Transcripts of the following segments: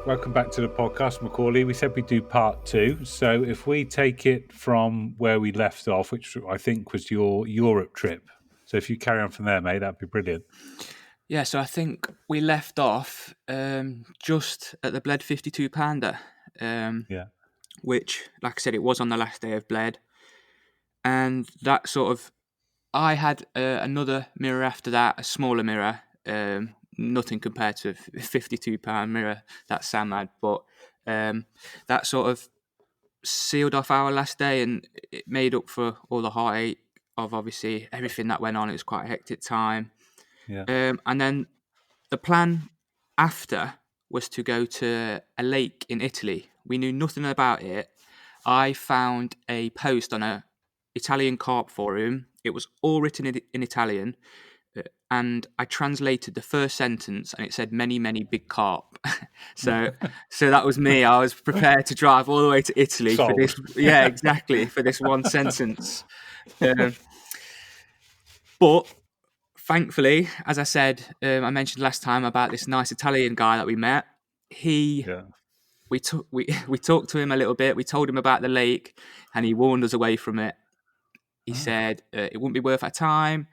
Welcome back to the podcast, Macauley. We said we'd do part 2. So if we take it from where we left off, which I think was your Europe trip. So if you carry on from there, mate, that'd be brilliant. Yeah, so I think we left off just at the Bled 52 Pounder, which, like I said, it was on the last day of Bled. And that sort of, I had another mirror after that, a smaller mirror, nothing compared to a 52-pound mirror that Sam had, but that sort of sealed off our last day, and it made up for all the heartache of obviously everything that went on. It was quite a hectic time. Yeah. And then the plan after was to go to a lake in Italy. We knew nothing about it. I found a post on a Italian carp forum. It was all written in Italian, and I translated the first sentence, and it said "many, many big carp." so that was me. I was prepared to drive all the way to Italy for this. Yeah, exactly, for this one sentence. But thankfully, as I said, I mentioned last time about this nice Italian guy that we met. We talked to him a little bit. We told him about the lake, and he warned us away from it. He said it wouldn't be worth our time,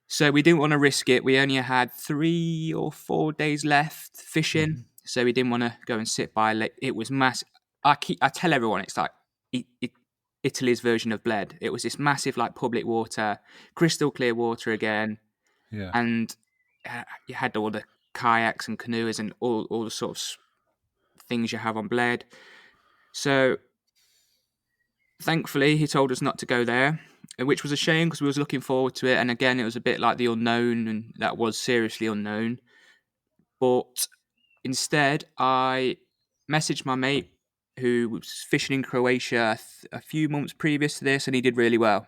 so we didn't want to risk it. We only had 3 or 4 days left fishing, so we didn't want to go and sit by a lake. It was massive. I tell everyone it's like Italy's version of Bled. It was this massive, like, public water, crystal clear water again. Yeah. And you had all the kayaks and canoes and all the sort of things you have on Bled. So thankfully, he told us not to go there, which was a shame because we was looking forward to it. And again, it was a bit like the unknown, and that was seriously unknown. But instead, I messaged my mate who was fishing in Croatia a few months previous to this, and he did really well.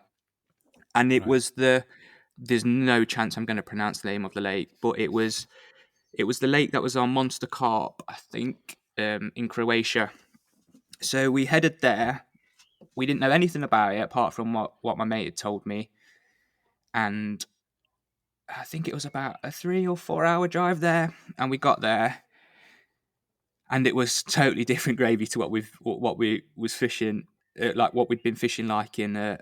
And it was there's no chance I'm going to pronounce the name of the lake, but it was the lake that was on Monster Carp, I think, in Croatia. So we headed there. We didn't know anything about it apart from what my mate had told me. And I think it was about a 3 or 4 hour drive there. And we got there, and it was totally different gravy to what we was fishing, like what we'd been fishing like in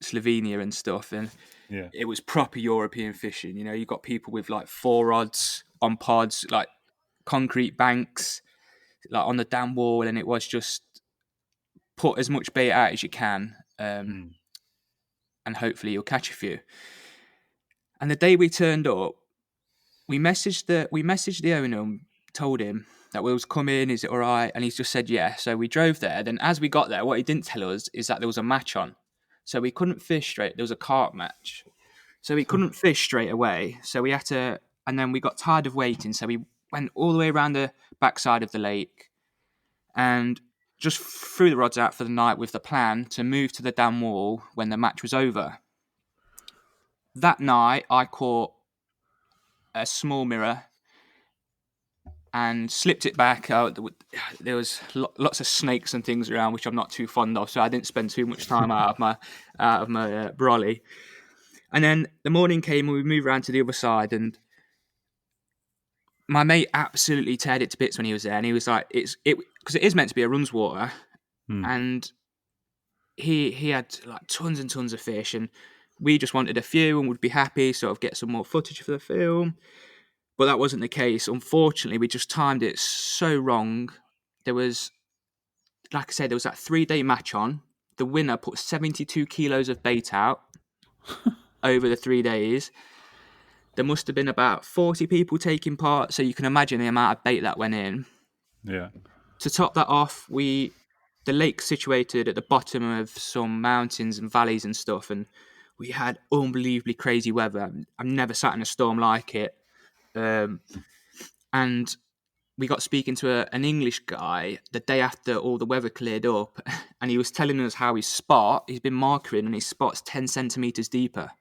Slovenia and stuff. And it was proper European fishing. You know, you got people with like 4 rods on pods, like concrete banks, like on the dam wall, and it was just put as much bait out as you can, and hopefully you'll catch a few. And the day we turned up, we messaged the owner and told him that we was coming. Is it all right? And he's just said yeah. So we drove there. Then as we got there, what he didn't tell us is that there was a match on, so we couldn't fish straight. There was a carp match, so we couldn't fish straight away. So we had to, and then we got tired of waiting, so we went all the way around the backside of the lake, and just threw the rods out for the night with the plan to move to the dam wall when the match was over. That night, I caught a small mirror and slipped it back. There was lots of snakes and things around, which I'm not too fond of, so I didn't spend too much time out of my brolly. And then the morning came, and we moved around to the other side, and my mate absolutely teared it to bits when he was there, and he was like, because it is meant to be a runs water, and he had like tons and tons of fish, and we just wanted a few and would be happy, sort of get some more footage for the film. But that wasn't the case. Unfortunately, we just timed it so wrong. There was, like I said, there was that 3-day match on. The winner put 72 kilos of bait out over the 3 days. There must have been about 40 people taking part, so you can imagine the amount of bait that went in. Yeah. To top that off, the lake's situated at the bottom of some mountains and valleys and stuff, and we had unbelievably crazy weather. I've never sat in a storm like it. And we got speaking to an English guy the day after all the weather cleared up, and he was telling us how he's been marking, and his spot's 10 centimetres deeper.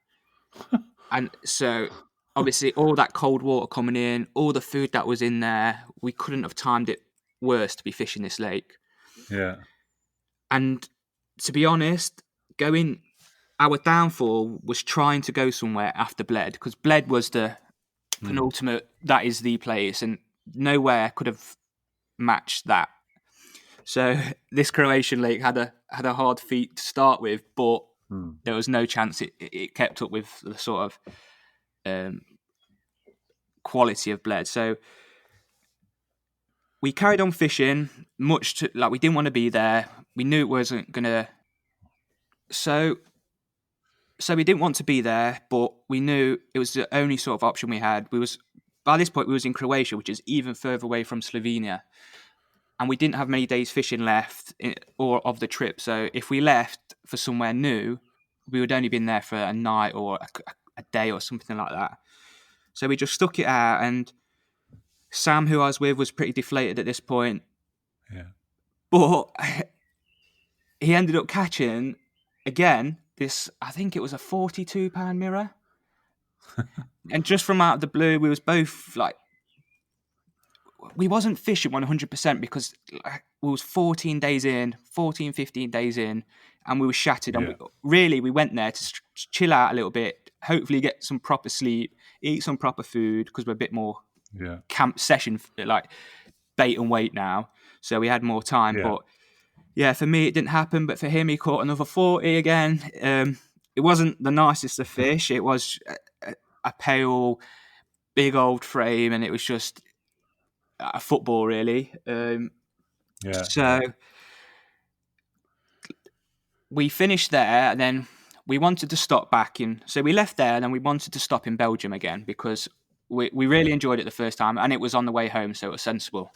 And so obviously all that cold water coming in, all the food that was in there, we couldn't have timed it worse to be fishing this lake. Yeah. And to be honest, our downfall was trying to go somewhere after Bled, because Bled was the penultimate, that is the place, and nowhere could have match that. So this Croatian lake had a hard feat to start with, but there was no chance it kept up with the sort of quality of bled. So we carried on fishing, much to like we didn't want to be there. We knew it wasn't gonna. So we didn't want to be there, but we knew it was the only sort of option we had. By this point we was in Croatia, which is even further away from Slovenia, and we didn't have many days fishing left or of the trip. So if we left for somewhere new, we would only been there for a night or a day or something like that. So we just stuck it out, and Sam, who I was with, was pretty deflated at this point. Yeah. But he ended up catching, again, this, I think it was a 42-pound mirror. And just from out of the blue, we was both like, we wasn't fishing 100% because we was 15 days in, and we were shattered. Yeah. And we went there to chill out a little bit, hopefully get some proper sleep, eat some proper food, because we're a bit more camp session, like bait and wait now. So we had more time. Yeah. But yeah, for me, it didn't happen. But for him, he caught another 40 again. It wasn't the nicest of fish. It was a pale, big old frame, and it was just a football, really. So we finished there, and then we wanted to stop back in. So we left there, and then we wanted to stop in Belgium again because we really enjoyed it the first time, and it was on the way home, so it was sensible.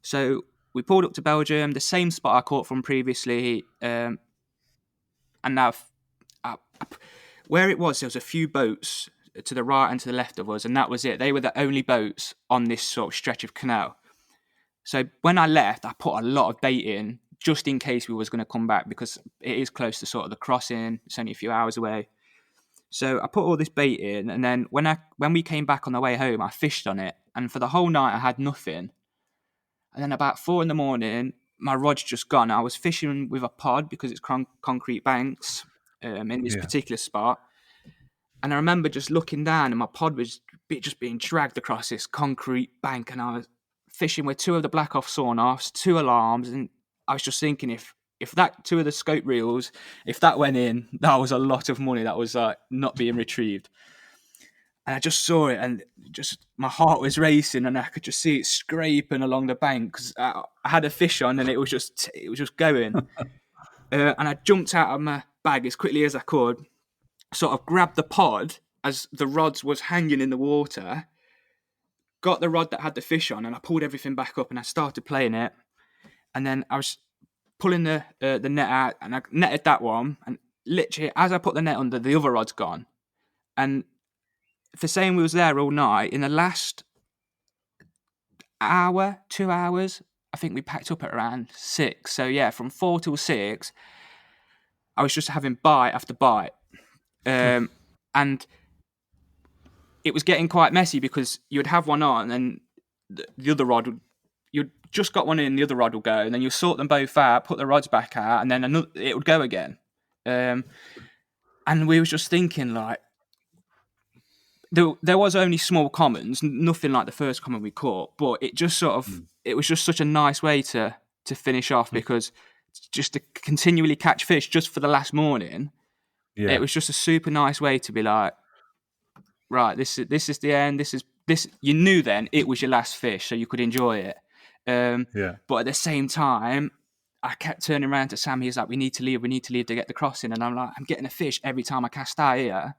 So we pulled up to Belgium, the same spot I caught from previously, and now where it was, there was a few boats to the right and to the left of us, and that was it. They were the only boats on this sort of stretch of canal. So when I left, I put a lot of bait in just in case we was going to come back, because it is close to sort of the crossing. It's only a few hours away. So I put all this bait in, and then when we came back on the way home, I fished on it, and for the whole night I had nothing. And then about 4 a.m, my rod's just gone. I was fishing with a pod because it's concrete banks in this particular spot. And I remember just looking down, and my pod was just being dragged across this concrete bank, and I was fishing with 2 of the black off sawn-offs, 2 alarms, and I was just thinking if that 2 of the scope reels, if that went in, that was a lot of money that was not being retrieved. And I just saw it, and just my heart was racing, and I could just see it scraping along the bank because I had a fish on, and it was just going. And I jumped out of my bag as quickly as I could, sort of grabbed the pod as the rods was hanging in the water, got the rod that had the fish on, and I pulled everything back up, and I started playing it. And then I was pulling the net out, and I netted that one, and literally as I put the net under, the other rod's gone. And for saying we was there all night, in the last hour, 2 hours, I think we packed up at around 6. So yeah, from 4 till 6, I was just having bite after bite. And it was getting quite messy because you'd have one on, and the other rod you'd just got one in, the other rod will go, and then you'll sort them both out, put the rods back out, and then it would go again. And we was just thinking, like, there was only small commons, nothing like the first common we caught, but it just sort of it was just such a nice way to finish off, because just to continually catch fish just for the last morning, it was just a super nice way to be like, right, this is the end. This you knew then it was your last fish, so you could enjoy it. But at the same time, I kept turning around to Sam. He was like, we need to leave to get the crossing. And I'm like, I'm getting a fish every time I cast out here.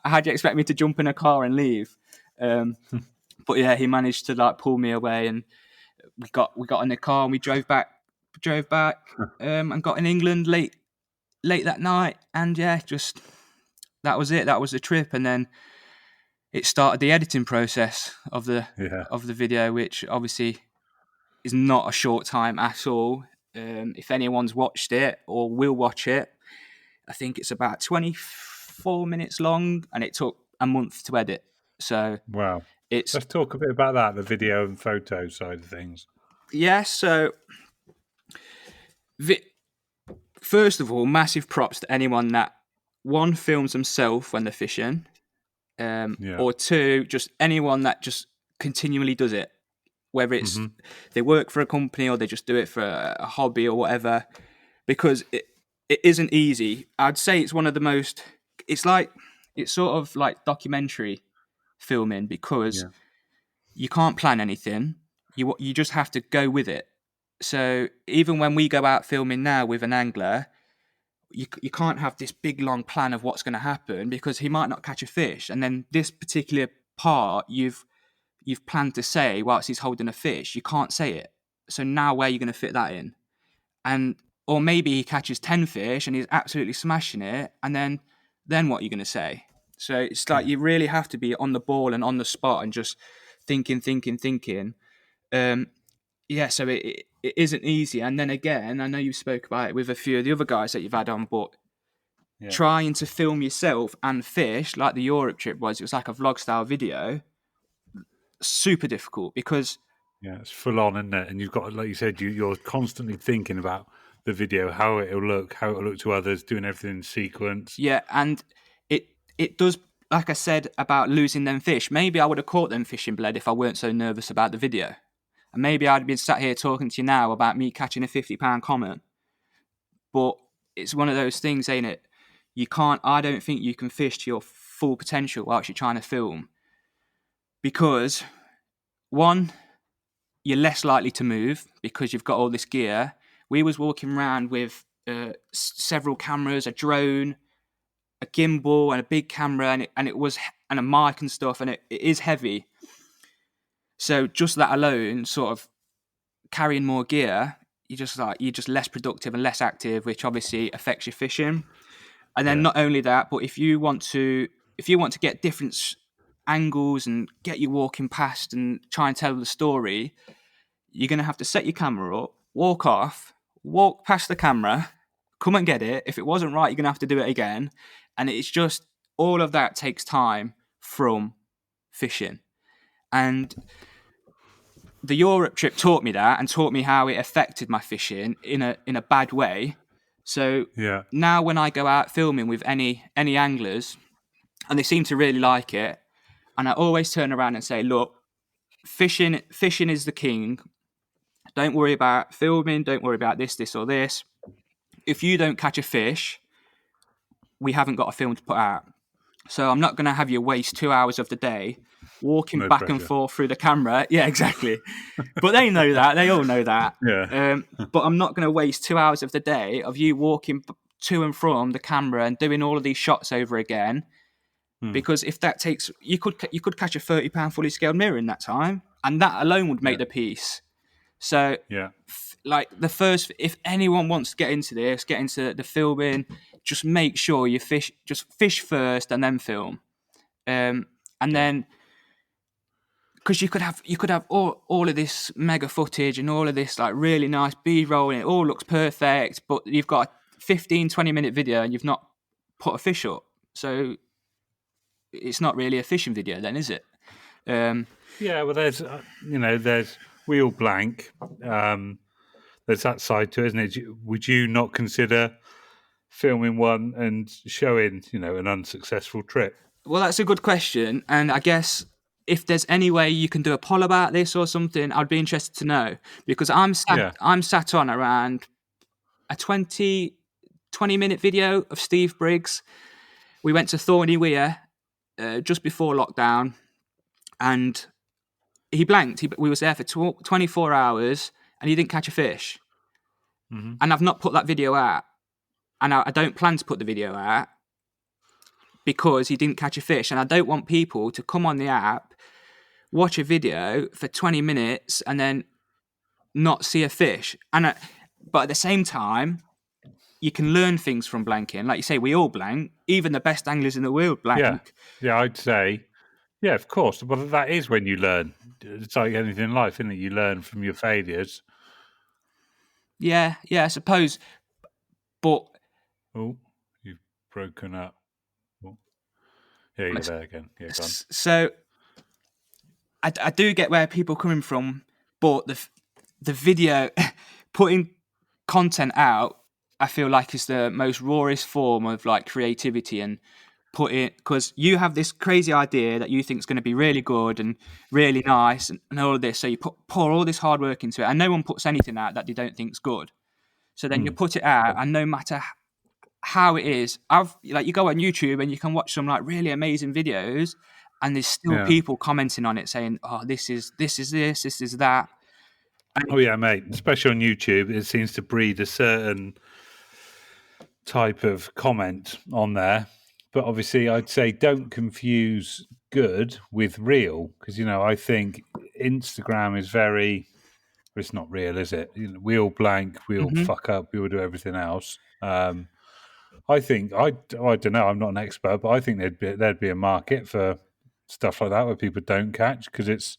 How do you expect me to jump in a car and leave? But yeah, he managed to like pull me away, and we got in the car and we drove back, and got in England late that night. And yeah, just that was it. That was the trip. And then it started the editing process of the video, which obviously is not a short time at all. If anyone's watched it or will watch it, I think it's about 24 minutes long, and it took a month to edit. So wow, let's talk a bit about that, the video and photo side of things. Yeah, so first of all, massive props to anyone that, 1, films themselves when they're fishing, or 2, just anyone that just continually does it. whether it's they work for a company or they just do it for a hobby or whatever, because it isn't easy. I'd say it's one of the most. It's sort of like documentary filming, because you can't plan anything. You just have to go with it. So even when we go out filming now with an angler, you can't have this big long plan of what's going to happen, because he might not catch a fish, and then this particular part you've planned to say whilst he's holding a fish, you can't say it. So now where are you going to fit that in? And or maybe he catches 10 fish and he's absolutely smashing it, and then what are you going to say? So it's like you really have to be on the ball and on the spot and just thinking. So it isn't easy. And then again, I know you spoke about it with a few of the other guys that you've had on, but trying to film yourself and fish like the Europe trip was, it was like a vlog style video, super difficult, because it's full on, isn't it? And you've got, like you said, you're constantly thinking about the video, how it'll look to others, doing everything in sequence. Yeah, and it does, like I said about losing them fish, maybe I would have caught them fish in bled if I weren't so nervous about the video. And maybe I'd been sat here talking to you now about me catching a 50-pound common. But it's one of those things, ain't it? I don't think you can fish to your full potential whilst you're trying to film. Because, one, you're less likely to move because you've got all this gear. We was walking around with several cameras, a drone, a gimbal, and a big camera, and a mic and stuff, and it is heavy. So just that alone, sort of carrying more gear, you're just less productive and less active, which obviously affects your fishing. And then not only that, but if you want to get different angles and get you walking past and try and tell the story, you're going to have to set your camera up, walk off, walk past the camera, come and get it. If it wasn't right, you're going to have to do it again. And it's just, all of that takes time from fishing. And the Europe trip taught me that, and taught me how it affected my fishing in a bad way. So now when I go out filming with any anglers, and they seem to really like it, and I always turn around and say, look, fishing is the king. Don't worry about filming. Don't worry about this or this. If you don't catch a fish, we haven't got a film to put out. So I'm not going to have you waste 2 hours of the day walking back and forth through the camera. Yeah, exactly. But they know that. They all know that. Yeah. But I'm not going to waste 2 hours of the day of you walking to and from the camera and doing all of these shots over again. Because if that takes, you could catch a 30-pound fully scaled mirror in that time, and that alone would make the piece. So, if anyone wants to get into the filming, just make sure you fish first and then film. And then, because you could have all of this mega footage and all of this like really nice B-roll, and it all looks perfect, but you've got a 15-20 minute video and you've not put a fish up. So it's not really a fishing video then, is it? Well, there's there's wheel blank. There's that side to it, isn't it? Would you not consider filming one and showing, an unsuccessful trip? Well, that's a good question, and I guess if there's any way you can do a poll about this or something, I'd be interested to know, because I'm sat on around a 20-minute video of Steve Briggs. We went to Thorny Weir just before lockdown, and he blanked. We was there for 24 hours, and he didn't catch a fish. Mm-hmm. And I've not put that video out, and I don't plan to put the video out because he didn't catch a fish. And I don't want people to come on the app, watch a video for 20 minutes, and then not see a fish. But at the same time, you can learn things from blanking. Like you say, we all blank. Even the best anglers in the world blank. Yeah, I'd say, yeah, of course. But that is when you learn. It's like anything in life, isn't it? You learn from your failures. Yeah, I suppose. But oh, you've broken up. Oh. Yeah, you're there again. Yeah, gone. So I do get where people are coming from, but the video, putting content out, I feel like is the most rawest form of like creativity and put it, because you have this crazy idea that you think is going to be really good and really nice and all of this. So you pour all this hard work into it, and no one puts anything out that they don't think's good. So then you put it out, and no matter how it is, you go on YouTube and you can watch some like really amazing videos, and there's still people commenting on it saying, "Oh, this is this is that." Oh yeah, mate. Especially on YouTube, it seems to breed a certain type of comment on there. But obviously, I'd say don't confuse good with real, because I think Instagram is very. It's not real, is it? We all blank, we all fuck up, we all do everything else. I think I don't know. I'm not an expert, but I think there'd be a market for stuff like that where people don't catch, because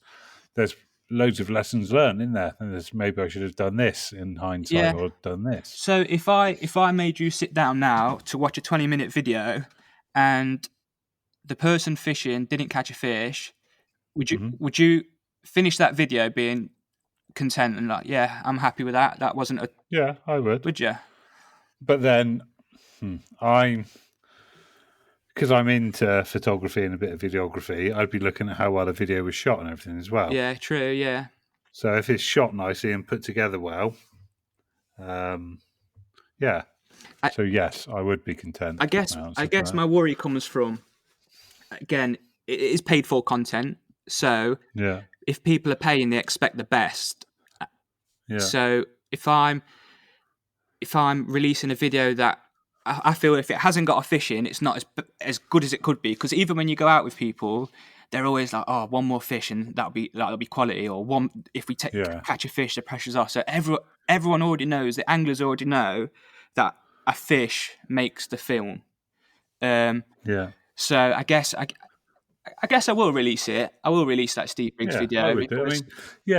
there's loads of lessons learned in there, and there's maybe I should have done this in hindsight or done this. So if I made you sit down now to watch a 20-minute video, and the person fishing didn't catch a fish, would you finish that video being content and like, yeah, I'm happy with that? That wasn't a Yeah, I would. Would you? But then because I'm into photography and a bit of videography, I'd be looking at how well the video was shot and everything as well. Yeah, true. Yeah. So if it's shot nicely and put together well, yeah. So yes, I would be content. I guess my worry comes from, again, it is paid for content. So if people are paying, they expect the best. Yeah. So if I'm releasing a video that I feel if it hasn't got a fish in, it's not as good as it could be. Because even when you go out with people, they're always like, "Oh, one more fish and that'll be quality." Or if we catch a fish, the pressure's off. So everyone already knows. The anglers already know that a fish makes the film. So I guess I will release it. I will release that Steve Briggs video.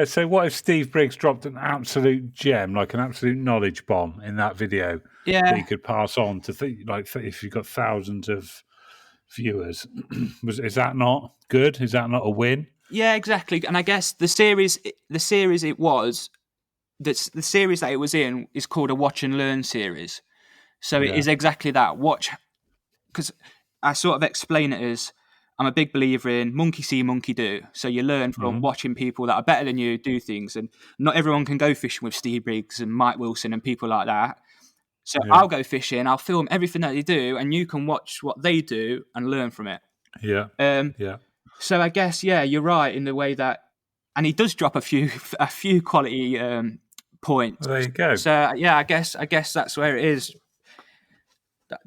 So what if Steve Briggs dropped an absolute gem, like an absolute knowledge bomb in that video that he could pass on to, if you've got thousands of viewers? Is that not good? Is that not a win? Yeah, exactly. And I guess the series that it was in is called a Watch and Learn series. So it is exactly that. Watch, because I sort of explain it as, I'm a big believer in monkey see, monkey do. So you learn from watching people that are better than you do things. And not everyone can go fishing with Steve Briggs and Mike Wilson and people like that. So I'll go fishing, I'll film everything that they do, and you can watch what they do and learn from it. Yeah. So I guess, you're right in the way that, and he does drop a few quality points. Well, there you go. So I guess that's where it is.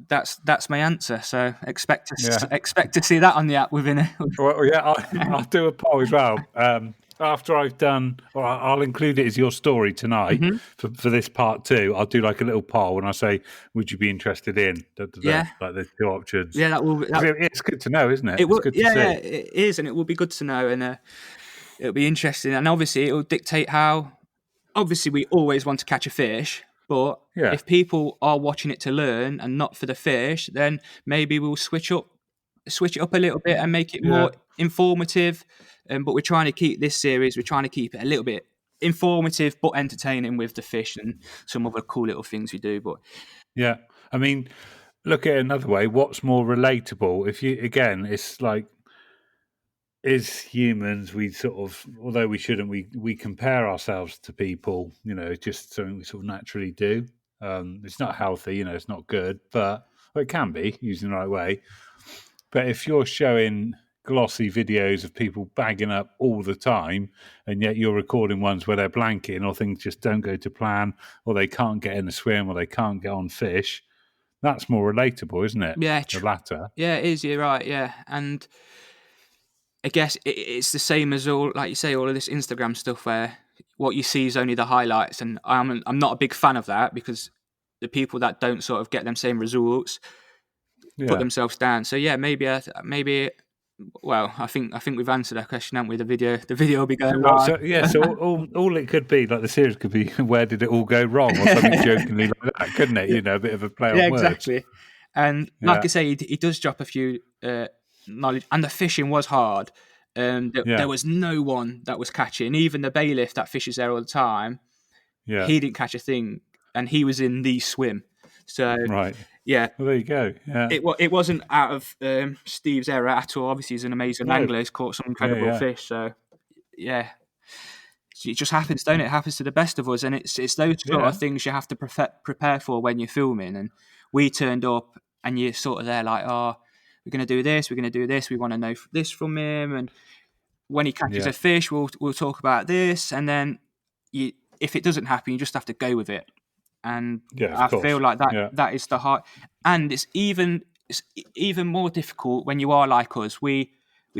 That's my answer. So expect to see that on the app within a. Well, I'll do a poll as well. After I've done, or I'll include it as your story tonight for this part 2. I'll do like a little poll and I say, "Would you be interested in?" Like there's 2 options. Yeah, it's good to know, isn't it? It's good to see. Yeah, it is, and it will be good to know, and it'll be interesting, and obviously it will dictate how. Obviously, we always want to catch a fish. But if people are watching it to learn and not for the fish, then maybe we'll switch it up a little bit and make it more informative. But we're trying to keep this series, we're trying to keep it a little bit informative but entertaining with the fish and some other cool little things we do. But I mean, look at it another way. What's more relatable? It's like, as humans, we sort of, although we shouldn't, we compare ourselves to people. It's just something we sort of naturally do. It's not healthy, it's not good, but it can be used in the right way. But if you're showing glossy videos of people bagging up all the time, and yet you're recording ones where they're blanking, or things just don't go to plan, or they can't get in a swim, or they can't get on fish, that's more relatable, isn't it? Yeah, the latter. Yeah, it is. You're right. Yeah, and I guess it's the same as all, like you say, all of this Instagram stuff where what you see is only the highlights, and I'm not a big fan of that, because the people that don't sort of get them same results put themselves down. So maybe. Well, I think we've answered that question, haven't we? The video will be going live. So all it could be, like the series could be, where did it all go wrong, or something jokingly like that, couldn't it? A bit of a play on words. Yeah, exactly. And like I say, he does drop a few knowledge, and the fishing was hard. There was no one that was catching, even the bailiff that fishes there all the time. He didn't catch a thing, and he was in the swim. So Yeah, Well, there you go. Yeah. it wasn't out of Steve's error at all. Obviously, he's an amazing No. angler. He's caught some Yeah. incredible Yeah. fish. So yeah, it just happens, don't it? It happens to the best of us, and it's those sort Yeah. of things you have to prepare for when you're filming. And we turned up, and you're sort of there like, oh, we're going to do this, we're going to do this. We want to know this from him, and when he catches Yeah. a fish, we'll talk about this, and then if it doesn't happen, you just have to go with it. And Yeah. Of I feel course. like Yeah. that is the heart, and it's even more difficult when you are like us. We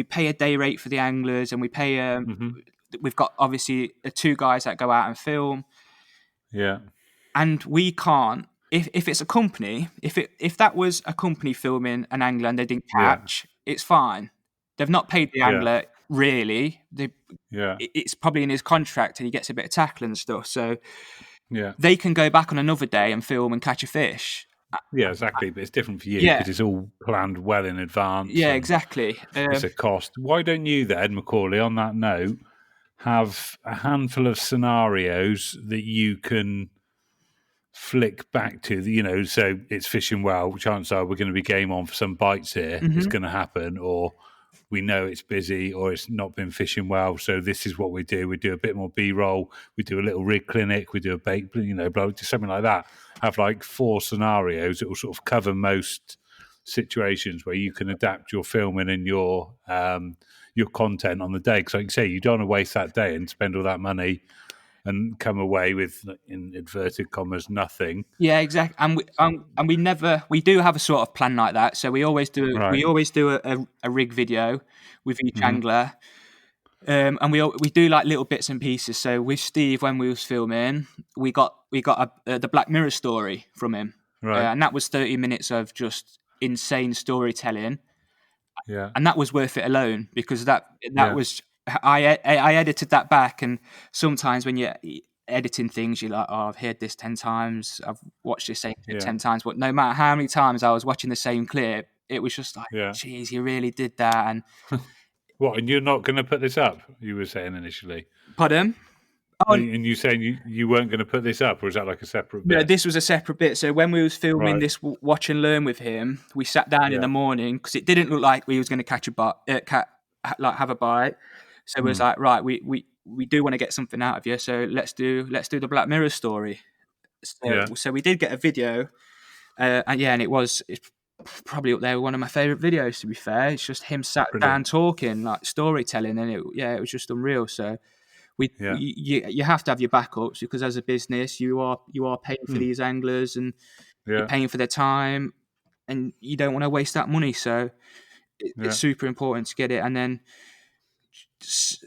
pay a day rate for the anglers, and we pay Hmm. we've got obviously the two guys that go out and film, Yeah. and we can't. If it's a company, if that was a company filming an angler and they didn't Yeah. catch, it's fine. They've not paid the Yeah. angler really. Yeah. It's probably in his contract, and he gets a bit of tackle and stuff. So Yeah. they can go back on another day and film and catch a fish. Yeah. Exactly. But it's different for you Yeah, because it's all planned well in advance yeah, and exactly. it's a cost. Why don't you then, Macauley, on that note, have a handful of scenarios that you can flick back to, so it's fishing well, chances are we're going to be game on for some bites here, it's going to happen, or we know it's busy or it's not been fishing well, so this is what we do a bit more b-roll, we do a little rig clinic, we do a bait, something like that. Have like 4 scenarios that will sort of cover most situations where you can adapt your filming and your content on the day, because like you say, you don't want to waste that day and spend all that money and come away with, in inverted commas, nothing. Yeah, exactly. And we do have a sort of plan like that. So we always do Right. a rig video with each Mm-hmm. angler, and we do like little bits and pieces. So with Steve, when we was filming, we got the Black Mirror story from him, Right. and that was 30 minutes of just insane storytelling, Yeah. and that was worth it alone, because that Yeah. was I edited that back, and sometimes when you're editing things, you're like, oh, I've heard this 10 times, I've watched this same clip Yeah. 10 times, but no matter how many times I was watching the same clip, it was just like, Yeah. geez, you really did that. And What? And you're not going to put this up? You were saying initially. pardon? Oh, And you saying you weren't going to put this up, or is that like a separate no, bit? this was a separate bit. So when we was filming Right. this watch and learn with him, we sat down in Yeah. the morning because it didn't look like we was going to catch a bite, have a bite. So it was like, right, we do want to get something out of you, so let's do the Black Mirror story. So we did get a video, and it's probably up there with one of my favorite videos. To be fair, it's just him sat down talking, like storytelling, and it was just unreal. So you have to have your backups, because as a business, you are paying for these anglers, and you're paying for their time, and you don't want to waste that money. So it's super important to get it. And then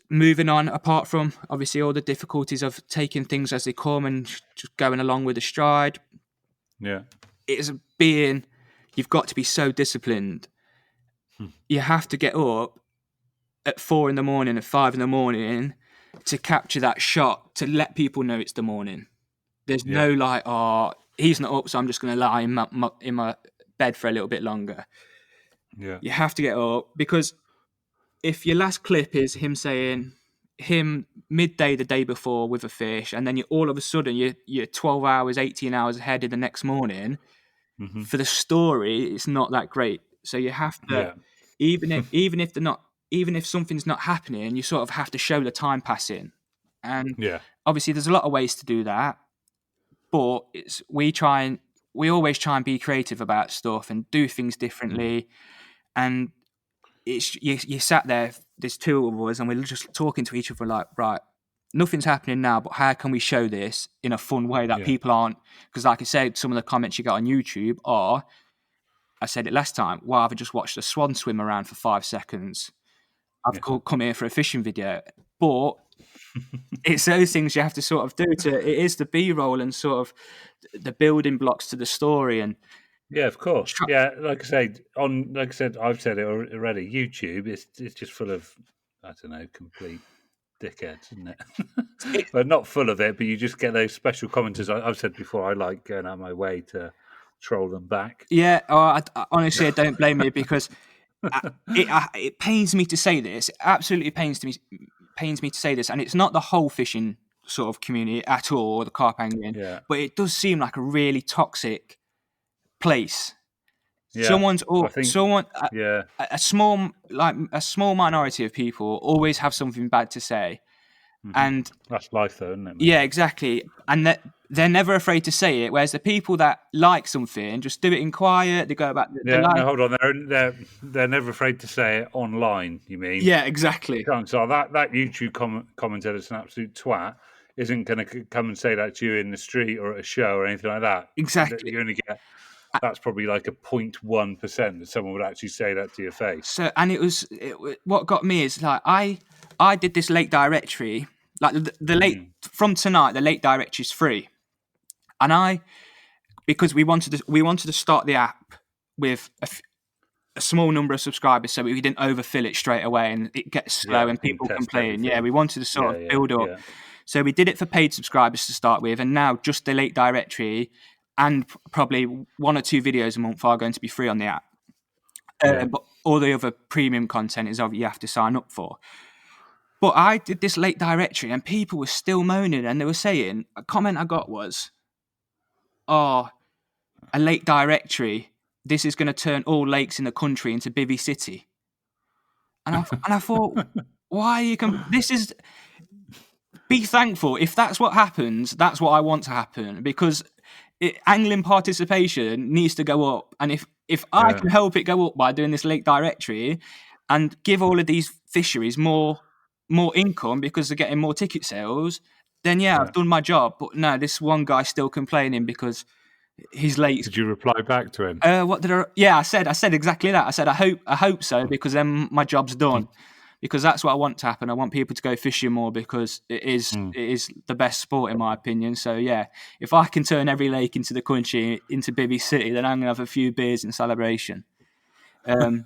moving on, apart from obviously all the difficulties of taking things as they come and just going along with the stride, you've got to be so disciplined. You have to get up at 4 a.m, at 5 a.m to capture that shot, to let people know it's the morning. There's no like, oh, he's not up, so I'm just going to lie in my bed for a little bit longer. You have to get up, because if your last clip is him saying midday the day before with a fish, and then all of a sudden you're 12 hours, 18 hours ahead in the next morning, for the story, it's not that great. So you have to, even if something's not happening, you sort of have to show the time passing. And obviously there's a lot of ways to do that, but we always try and be creative about stuff and do things differently. And it's you sat there, there's 2 of us, and we're just talking to each other like, right, nothing's happening now, but how can we show this in a fun way that people aren't, because like I said, some of the comments you get on YouTube are, I said it last time, well, I've just watched a swan swim around for 5 seconds, I've come here for a fishing video. But it's those things you have to sort of do it is the B-roll and sort of the building blocks to the story. And yeah, of course. Like I said, I've said it already. YouTube is just full of, I don't know, complete dickheads, isn't it? But not full of it, but you just get those special commenters. I've said before, I like going out of my way to troll them back. Yeah, honestly, I don't blame you, because it pains me to say this. It absolutely pains me to say this, and it's not the whole fishing sort of community at all, or the carp angling, but it does seem like a really toxic place. Yeah, I think. Someone Yeah, a small minority of people always have something bad to say, and that's life, though, isn't it, mate? yeah, exactly, and that they're never afraid to say it. Whereas the people that like something just do it in quiet. They go about the Yeah, no, life. hold on. They're never afraid to say it online. You mean? Yeah, exactly, Chances are that YouTube commentator that's an absolute twat isn't going to come and say that to you in the street or at a show or anything like that. That exactly. you only get. That's probably like a 0.1% that someone would actually say that to your face. So, and what got me is like I did this late directory, like the late from tonight. The late directory is free, and because we wanted to start the app with a small number of subscribers, so we didn't overfill it straight away and it gets slow and And people test complain. Yeah, everything. we wanted to sort of Yeah, build up. yeah. So we did it for paid subscribers to start with, and now just the late directory and probably 1 or 2 videos a month are going to be free on the app. Yeah. But all the other premium content is obviously you have to sign up for. But I did this late directory and people were still moaning, and they were saying, a comment I got was, "Oh, a late directory. This is going to turn all lakes in the country into Bivvy City." And I thought, why are you? This is be thankful if that's what happens. That's what I want to happen because angling participation needs to go up, and if I can help it go up by doing this lake directory and give all of these fisheries more income because they're getting more ticket sales, then yeah, I've done my job. But no, this one guy's still complaining because he's late. Did you reply back to him? What did I? Yeah, I said exactly that. I said I hope so because then my job's done. Because that's what I want to happen. I want people to go fishing more because it is the best sport in my opinion. So yeah, if I can turn every lake into the country into Bibby City, then I'm gonna have a few beers in celebration. And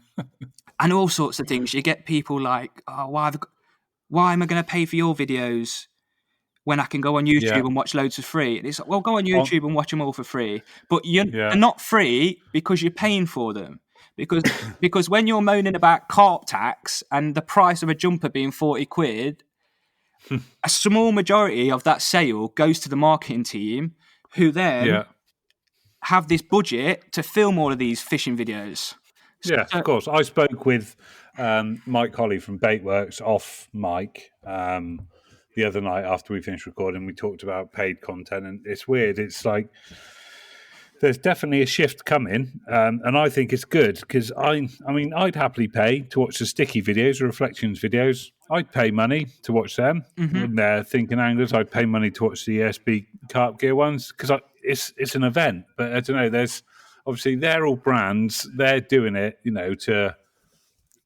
all sorts of things. You get people like, oh, why am I going to pay for your videos when I can go on Yeah. YouTube and watch loads for free? And it's like, well, go on YouTube and watch them all for free. But Yeah. they're not free because you're paying for them. Because when you're moaning about carp tax and the price of a jumper being 40 quid, a small majority of that sale goes to the marketing team who then have this budget to film all of these fishing videos. Yeah, of course. I spoke with Macauley from Baitworks off mic the other night after we finished recording. We talked about paid content, and it's weird. It's like there's definitely a shift coming, and I think it's good because I mean, I'd happily pay to watch the sticky videos, the reflections videos. I'd pay money to watch them. When they're thinking anglers, I'd pay money to watch the ESB carp gear ones because it's an event. But I don't know. There's obviously they're all brands. They're doing it, to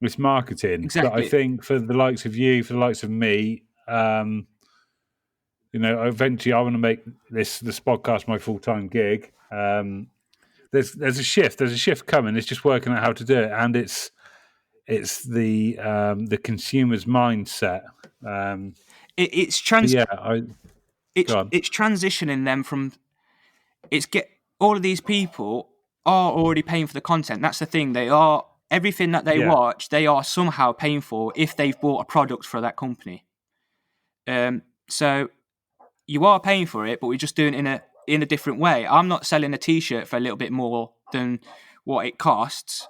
it's marketing. Exactly. But I think for the likes of you, for the likes of me, eventually I want to make this podcast my full-time gig. There's a shift. There's a shift coming. It's just working out how to do it, and it's the consumer's mindset. It's transitioning them from all of these people are already paying for the content. That's the thing. They are everything that they watch. They are somehow paying for if they've bought a product for that company. So you are paying for it, but we're just doing it in a different way. I'm not selling a T-shirt for a little bit more than what it costs.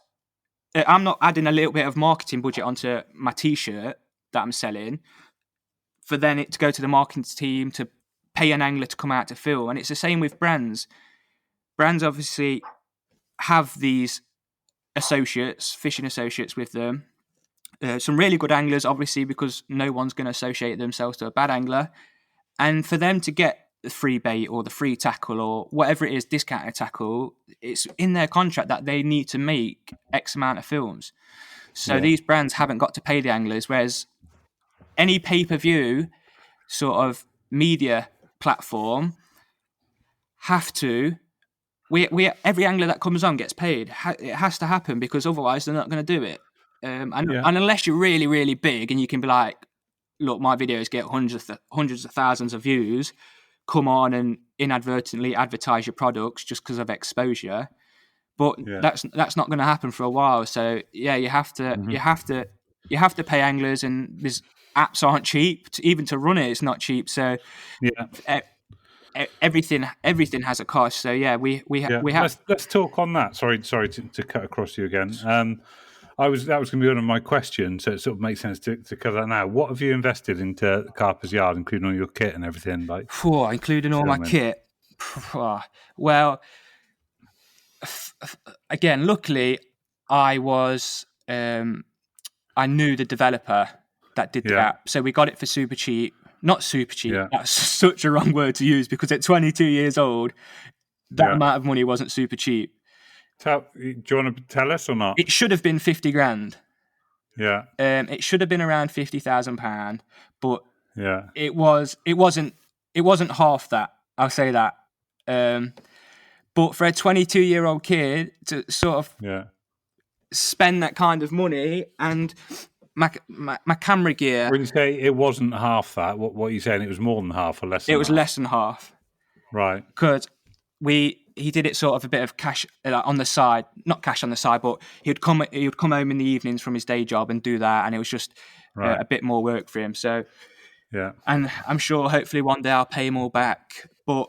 I'm not adding a little bit of marketing budget onto my T-shirt that I'm selling for then it to go to the marketing team to pay an angler to come out to film. And it's the same with brands. Brands obviously have these associates, fishing associates with them. Some really good anglers, obviously, because no one's going to associate themselves to a bad angler. And for them to get the free bait or the free tackle or whatever it is, discounted tackle, it's in their contract that they need to make X amount of films. So these brands haven't got to pay the anglers, whereas any pay-per-view sort of media platform have to. We every angler that comes on gets paid. It has to happen because otherwise they're not going to do it. And unless you're really, really big and you can be like, look, my videos get hundreds of thousands of views. Come on and inadvertently advertise your products just because of exposure. But that's not going to happen for a while. So yeah, you have to pay anglers, and these apps aren't cheap. Even to run it, it's not cheap. So everything has a cost. So yeah, we have. Let's talk on that. Sorry to cut across you again. That was going to be one of my questions, so it sort of makes sense to cover that now. What have you invested into Carper's yard, including all your kit and everything, like Including all my filming? kit? Well, again, luckily, I was I knew the developer that did the app, so we got it for super cheap. Not super cheap. Yeah. That's such a wrong word to use, because at 22 years old, that amount of money wasn't super cheap. Do you want to tell us or not? It should have been 50 grand. Yeah. It should have been around £50,000, but Yeah. it wasn't half that. I'll say that. But for a 22-year-old kid to sort of spend that kind of money, and my camera gear. When you say it wasn't half that, what are you saying? It was more than half or less than half? It was less than half. Right. Because he did it sort of a bit of cash on the side, not cash on the side, but he would come home in the evenings from his day job and do that, and it was just a bit more work for him. So and I'm sure hopefully one day I'll pay him all back. But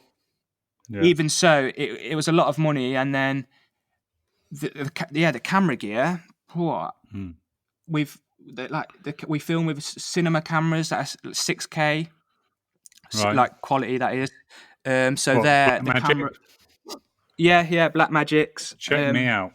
even so, it was a lot of money, and then the camera gear. What we film with cinema cameras that are 6K, like quality that is. So what, they're Black the Magic? camera. Yeah, Black Magics. Check me out.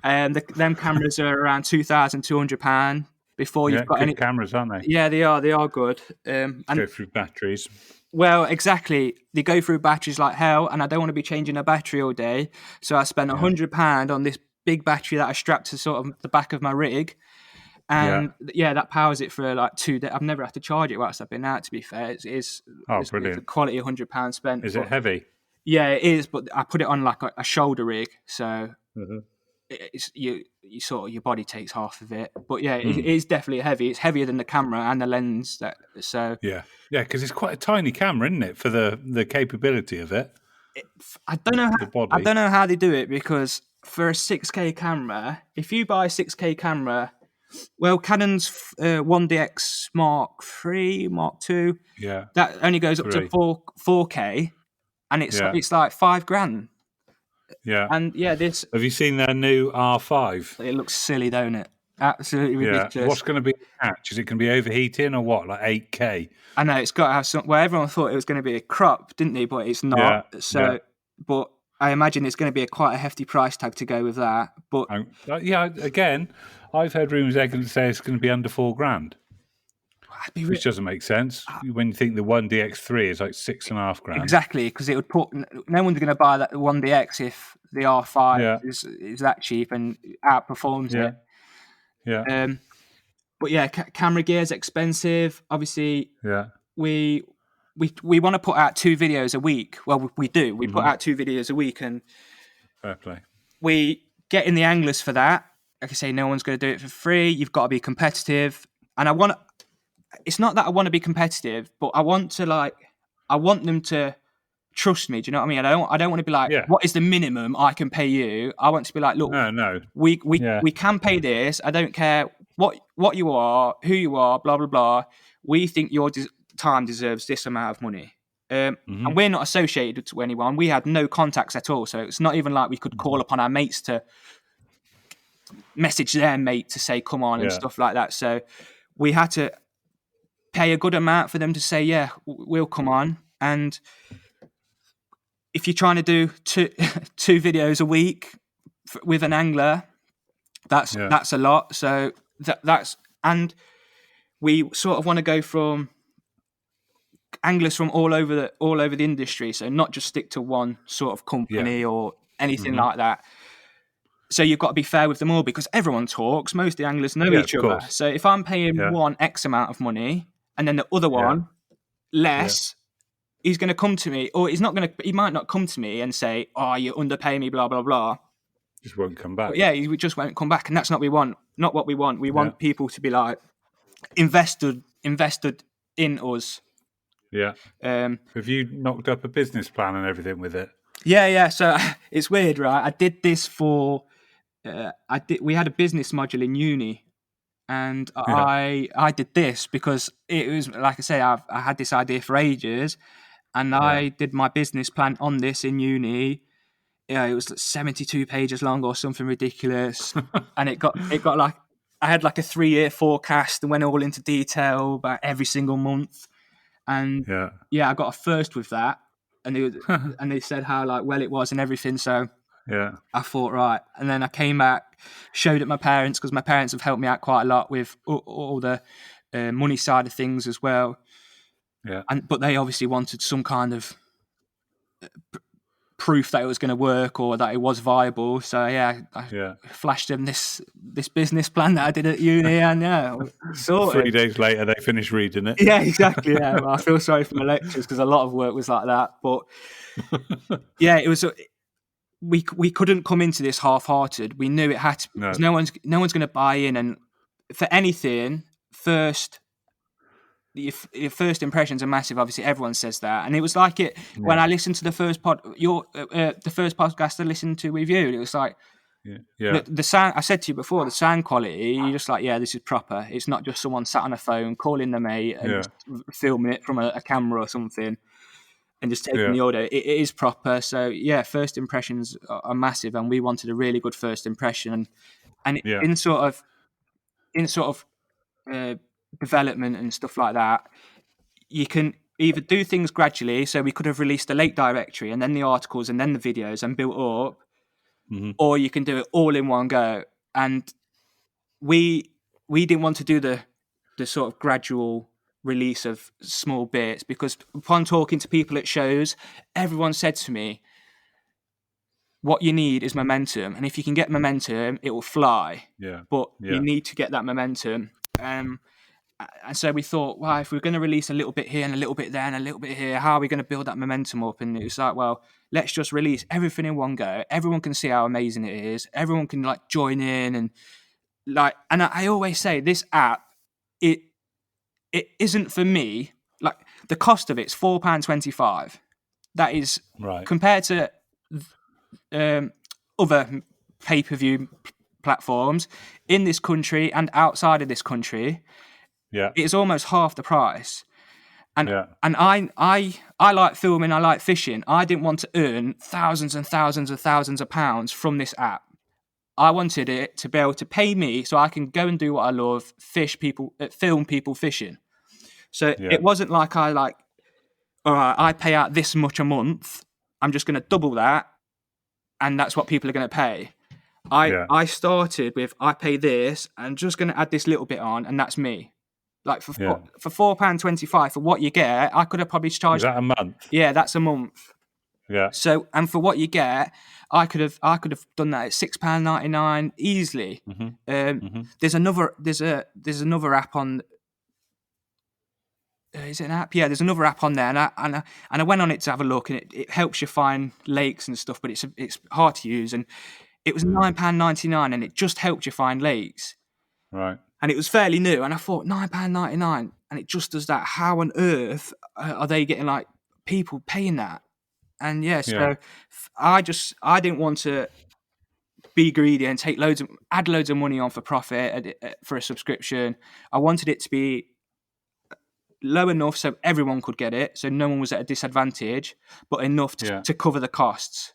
Them cameras are around £2,200 before you've got good any cameras, aren't they? Yeah, they are good. And go through batteries. Well, exactly. They go through batteries like hell, and I don't want to be changing a battery all day. So I spent £100 on this big battery that I strapped to sort of the back of my rig. And that powers it for like 2 days. I've never had to charge it whilst I've been out, to be fair. It's brilliant. It's quality £100 spent. Is it heavy? Yeah, it is, but I put it on like a shoulder rig, so it's your body takes half of it. But yeah, it is definitely heavy. It's heavier than the camera and the lens. Because it's quite a tiny camera, isn't it, for the capability of it? I don't know how they do it, because for a 6K camera, if you buy a 6K camera, well, Canon's 1DX Mark III, Mark II, that only goes up to 4K. And it's like £5,000. Yeah. And this. Have you seen their new R5? It looks silly, don't it? Absolutely ridiculous. What's going to be the catch? Is it going to be overheating or what? Like 8K? I know, it's got to have some. Well, everyone thought it was going to be a crop, didn't they? But it's not. But I imagine it's going to be quite a hefty price tag to go with that. But again, I've heard rumours they're going to say it's going to be under £4,000. Which doesn't make sense when you think the 1DX3 is like £6,500. Exactly, because it would put no one's going to buy that 1DX if the R5 is that cheap and outperforms it. Yeah. But yeah, camera gear is expensive. Obviously, we want to put out 2 videos a week. Well, we do. We put out 2 videos a week, and fair play. We get in the anglers for that. Like I say, no one's going to do it for free. You've got to be competitive, and it's not that I want to be competitive, but I want them to trust me. Do you know what I mean? I don't want to be like, what is the minimum I can pay you? I want to be like, look, no. We can pay this. I don't care what you are, who you are, blah blah blah. We think your time deserves this amount of money. And we're not associated to anyone. We had no contacts at all, so it's not even like we could call upon our mates to message their mate to say come on and stuff like that. So we had to pay a good amount for them to say, we'll come on. And if you're trying to do two videos a week with an angler, that's a lot. So that's, and we sort of want to go from anglers from all over the industry. So not just stick to one sort of company or anything like that. So you've got to be fair with them all, because everyone talks. Most of the anglers know each other. So if I'm paying one X amount of money, and then the other one less, he's going to come to me, or he might not come to me and say, "Oh, you underpay me," blah blah blah. Just won't come back. But he just won't come back, and that's not what we want. Not what we want. We want people to be like invested in us. Yeah. Have you knocked up a business plan and everything with it? Yeah. So it's weird, right? I did this for. We had a business module in uni. And Yeah. I did this because it was, like I say, I had this idea for ages, and I did my business plan on this in uni. Yeah, it was like 72 pages long or something ridiculous, and it got like, I had like a 3-year forecast and went all into detail about every single month, and Yeah. yeah, I got a first with that, and they said how like well it was and everything. So Yeah. I thought, right. And then I came back, showed it my parents, because my parents have helped me out quite a lot with all the money side of things as well. Yeah. But they obviously wanted some kind of proof that it was going to work or that it was viable. So yeah, I Yeah. flashed them this business plan that I did at uni, and yeah, 3 sorted. days later, they finished reading it. Yeah, exactly. Yeah, well, I feel sorry for my lectures because a lot of work was like that. But yeah, it was. We couldn't come into this half-hearted. We knew it had to, No. because no one's going to buy in, and for anything, your first impressions are massive. Obviously, everyone says that, and it was like it when I listened to the first the first podcast I listened to with you. It was like Yeah. the sound. I said to you before, the sound quality. You're just like, yeah, this is proper. It's not just someone sat on a phone calling their mate and Yeah. just filming it from a camera or something and just taking Yeah. the audio. It is proper. So yeah, first impressions are massive, and we wanted a really good first impression, and Yeah. in sort of uh, development and stuff like that, you can either do things gradually. So we could have released a late directory and then the articles and then the videos and built up, Mhm. or you can do it all in one go. And we didn't want to do the sort of gradual release of small bits, because upon talking to people at shows, everyone said to me, what you need is momentum, and if you can get momentum, it will fly. Yeah. But you Yeah. need to get that momentum. And so we thought, well, if we're going to release a little bit here and a little bit there and a little bit here, how are we going to build that momentum up? And it was like, well, let's just release everything in one go. Everyone can see how amazing it is. Everyone can like join in, and like, and I always say this app, it isn't for me. Like, the cost of it's £4.25. That is, Right. compared to other pay-per-view platforms in this country and outside of this country, Yeah. it's almost half the price. And Yeah. I like filming, I like fishing. I didn't want to earn thousands and thousands and thousands of pounds from this app. I wanted it to be able to pay me so I can go and do what I love, film people fishing. So Yeah. it wasn't like all right, I pay out this much a month, I'm just going to double that, and that's what people are going to pay. I started with, I pay this, and just going to add this little bit on, and that's me. Like for £4.25 for what you get, I could have probably Is charged. that a month? Yeah, that's a month. Yeah. So, and for what you get, I could have done that at £6.99 easily. There's another app on. Is it an app? Yeah, there's another app on there, and I went on it to have a look, and it helps you find lakes and stuff, but it's hard to use, and it was £9.99, and it just helped you find lakes. Right. And it was fairly new, and I thought £9.99, and it just does that. How on earth are they getting like people paying that? And yeah, so I didn't want to be greedy and add loads of money on for profit for a subscription. I wanted it to be low enough so everyone could get it, so no one was at a disadvantage, but enough to cover the costs.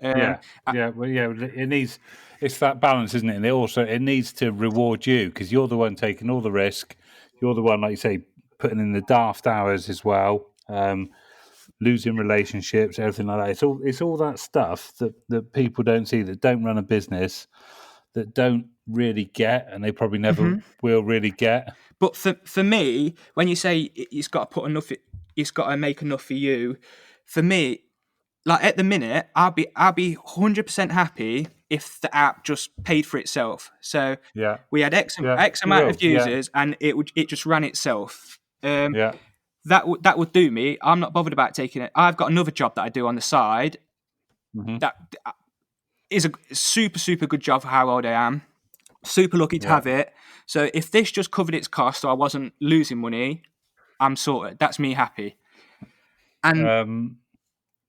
Well, it needs. It's that balance, isn't it? And it needs to reward you, because you're the one taking all the risk. You're the one, like you say, putting in the daft hours as well, losing relationships, everything like that. It's all that stuff that people don't see, that don't run a business, that don't really get, and they probably never will really get. But for me, when you say it's got to put enough, it's got to make enough for you. For me, like at the minute, I'll be 100% happy if the app just paid for itself. So we had X amount of users, and it just ran itself. That would do me. I'm not bothered about taking it. I've got another job that I do on the side. That is a super, super good job for how old I am. Super lucky to have it. So if this just covered its cost, so I wasn't losing money, I'm sorted. That's me happy. And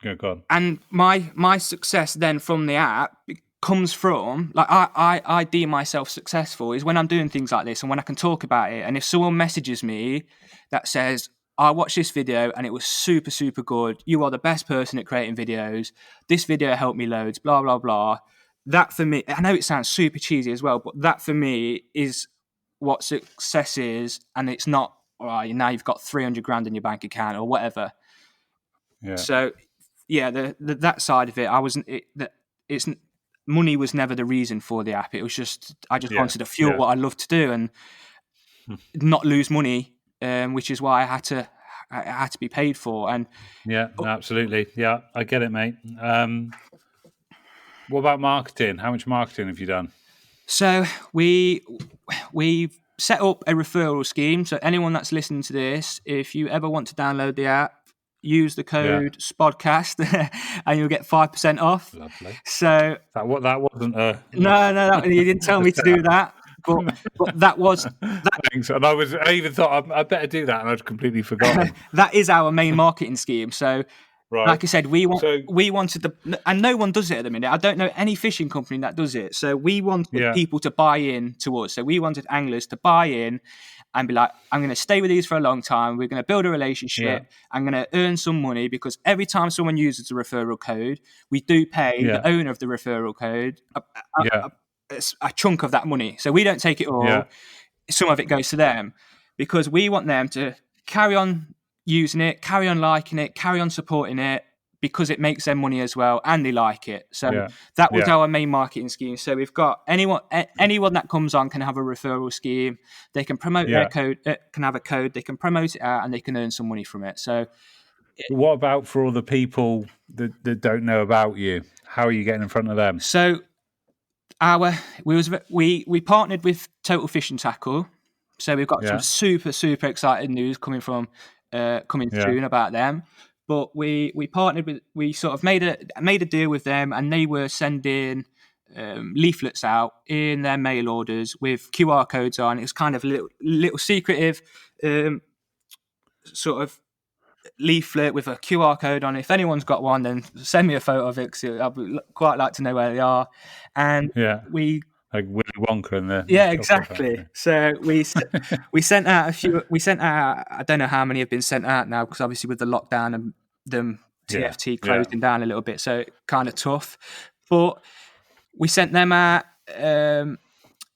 Go on. and my success then from the app, comes from, like, I deem myself successful is when I'm doing things like this and when I can talk about it. And if someone messages me that says, I watched this video and it was super, super good. You are the best person at creating videos. This video helped me loads, blah, blah, blah. That for me, I know it sounds super cheesy as well, but that for me is what success is. And it's not, all right, now you've got 300 grand in your bank account or whatever. Yeah. So, yeah, that side of it, it's money was never the reason for the app. It was just I just wanted to fuel what I love to do and not lose money, which is why I had to be paid for. And yeah, absolutely. Yeah, I get it, mate. What about marketing? How much marketing have you done? So we've set up a referral scheme. So anyone that's listening to this, if you ever want to download the app, use the code SPODCAST and you'll get 5% off. Lovely. So that wasn't a no, you didn't tell me to do that. But that was that. Thanks. And I even thought I better do that, and I'd completely forgotten. That is our main marketing scheme. So, right. Like I said, we wanted and no one does it at the minute. I don't know any fishing company that does it. So we wanted people to buy in to us. So we wanted anglers to buy in and be like, I'm going to stay with these for a long time. We're going to build a relationship. I'm going to earn some money because every time someone uses the referral code, we do pay the owner of the referral code a chunk of that money. So we don't take it all. Some of it goes to them because we want them to carry on using it, carry on liking it, carry on supporting it because it makes them money as well and they like it. So that was our main marketing scheme. So we've got anyone that comes on can have a referral scheme. They can promote their code, can have a code, they can promote it out and they can earn some money from it. So what about for all the people that don't know about you? How are you getting in front of them? So we partnered with Total Fishing Tackle, so we've got some super, super exciting news coming soon about them. But we sort of made a deal with them, and they were sending leaflets out in their mail orders with QR codes on. It was kind of a little secretive sort of leaflet with a QR code on. If anyone's got one, then send me a photo of it because I'd quite like to know where they are. And we like Willy Wonka in there. Yeah, exactly. So we sent out a few. We sent out. I don't know how many have been sent out now because obviously with the lockdown and them TFT closing down a little bit, so kind of tough. But we sent them out,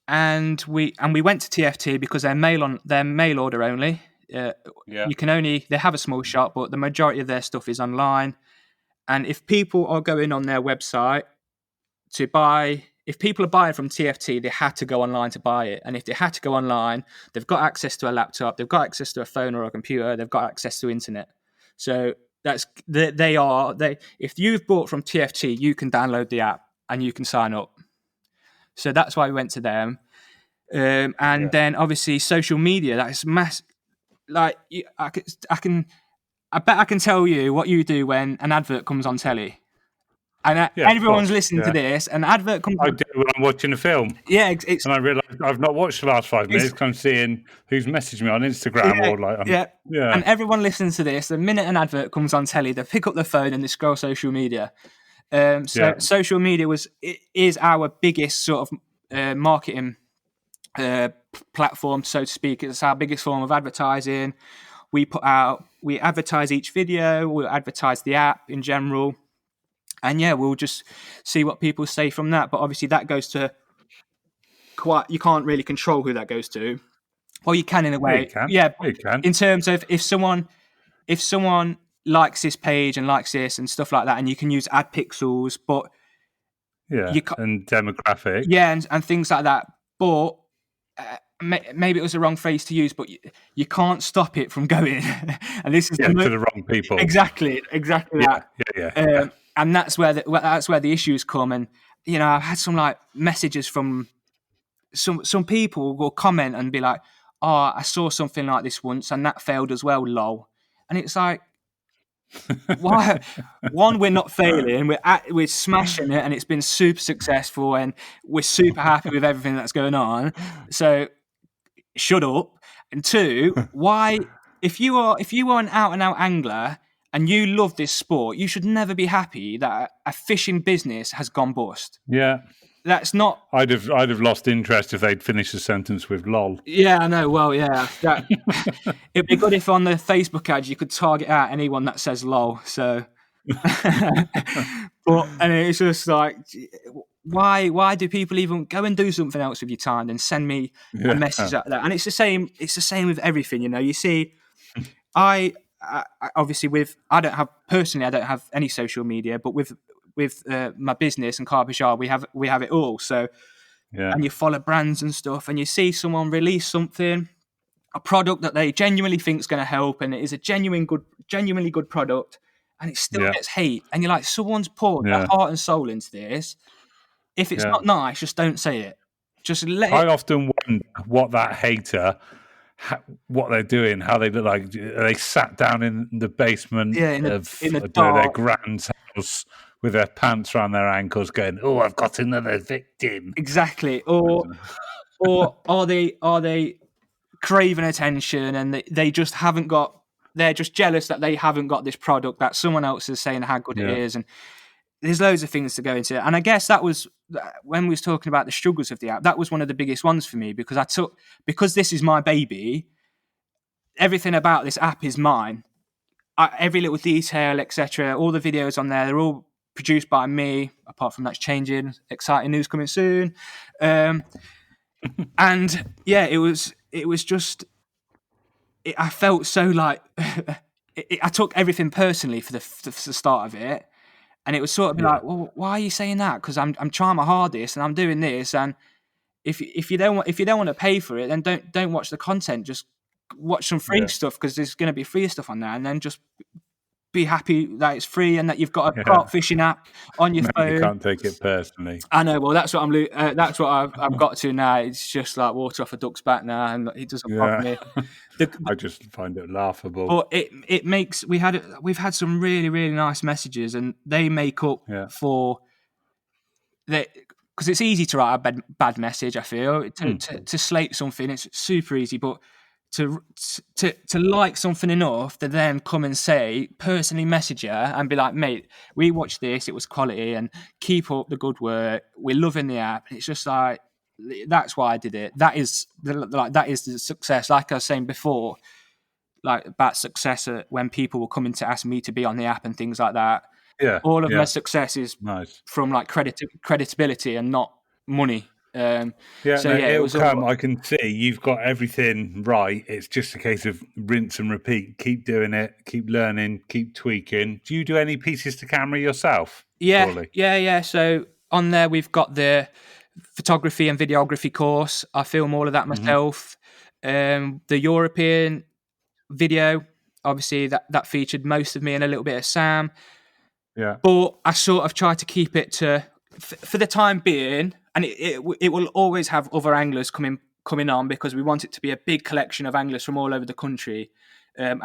and we went to TFT because they're mail order only. You can only, they have a small shop, but the majority of their stuff is online. And if people are going on their website to buy, if people are buying from TFT, they had to go online to buy it. And if they had to go online, they've got access to a laptop, they've got access to a phone or a computer, they've got access to internet. So if you've bought from TFT, you can download the app and you can sign up. So that's why we went to them. And then obviously social media, that's massive. Like I bet I can tell you what you do when an advert comes on telly, and everyone's listening to this. An advert comes. I do when I'm watching a film. Yeah, and I realise I've not watched the last 5 minutes because I'm seeing who's messaged me on Instagram or like. And everyone listens to this. The minute an advert comes on telly, they pick up the phone and they scroll social media. Social media is our biggest sort of marketing platform, so to speak. It's our biggest form of advertising. We advertise each video, we'll advertise the app in general, and we'll just see what people say from that. But obviously that goes to you can't really control who that goes to. Well, you can in a way. You can. In terms of if someone likes this page and likes this and stuff like that, and you can use ad pixels, but and demographic, and things like that. But maybe it was the wrong phrase to use, but you can't stop it from going. And this is to the wrong people. Exactly that. Yeah. And that's where the issues come. And I've had some like messages from some people will comment and be like, "Oh, I saw something like this once, and that failed as well." Lol. And it's like, why? One, we're not failing. We're smashing it, and it's been super successful, and we're super happy with everything that's going on. So, shut up. And two, why? If you are an out and out angler and you love this sport, you should never be happy that a fishing business has gone bust. Yeah. That's not. I'd have lost interest if they'd finished the sentence with "lol." Yeah, I know. Well, yeah, that it'd be good if on the Facebook ads you could target out anyone that says "lol." So, and it's just like, why do people even go and do something else with your time and send me a message like that? And it's the same. It's the same with everything. You see, I obviously I don't have any social media, but with my business and Carper, we have it all. So, and you follow brands and stuff, and you see someone release something, a product that they genuinely think is going to help, and it is a genuinely good product, and it still gets hate, and you're like, someone's poured their heart and soul into this. If it's not nice, just don't say it. Just let it. I often wonder what that hater, what they're doing, how they look like. They sat down in the basement of their grand's house with their pants around their ankles, going, "Oh, I've got another victim." Exactly. Or are they craving attention, and they just haven't got. They're just jealous that they haven't got this product that someone else is saying how good it is, and there's loads of things to go into. And I guess that was when we was talking about the struggles of the app. That was one of the biggest ones for me, because this is my baby. Everything about this app is mine. Every little detail, etc. All the videos on there, they're all produced by me. Apart from that's changing. Exciting news coming soon. And yeah, it was just. I felt so like I took everything personally for the start of it. And it was sort of like, well, why are you saying that? Because I'm trying my hardest and I'm doing this. And if you don't want to pay for it, then don't watch the content. Just watch some free stuff, because there's going to be free stuff on there. And then just be happy that it's free and that you've got a carp fishing app on your phone. You can't take it personally. I know. Well, that's what that's what I've got to now. It's just like water off a duck's back now, and it doesn't bother me. I just find it laughable. But it makes we've had some really, really nice messages, and they make up for that, because it's easy to write a bad message. I feel to slate something, it's super easy, but to like something enough to then come and say, personally message you and be like, mate, we watched this, it was quality, and keep up the good work, we're loving the app. It's just like, that's why I did it. That is the success. Like I was saying before, like about success when people were coming to ask me to be on the app and things like that. All of my success is from like creditability and not money. It'll come. I can see you've got everything right. It's just a case of rinse and repeat. Keep doing it. Keep learning. Keep tweaking. Do you do any pieces to camera yourself? Yeah. So on there we've got the photography and videography course. I film all of that myself. The European video, obviously that featured most of me and a little bit of Sam. Yeah. But I sort of try to keep it to, for the time being, and it will always have other anglers coming on, because we want it to be a big collection of anglers from all over the country, and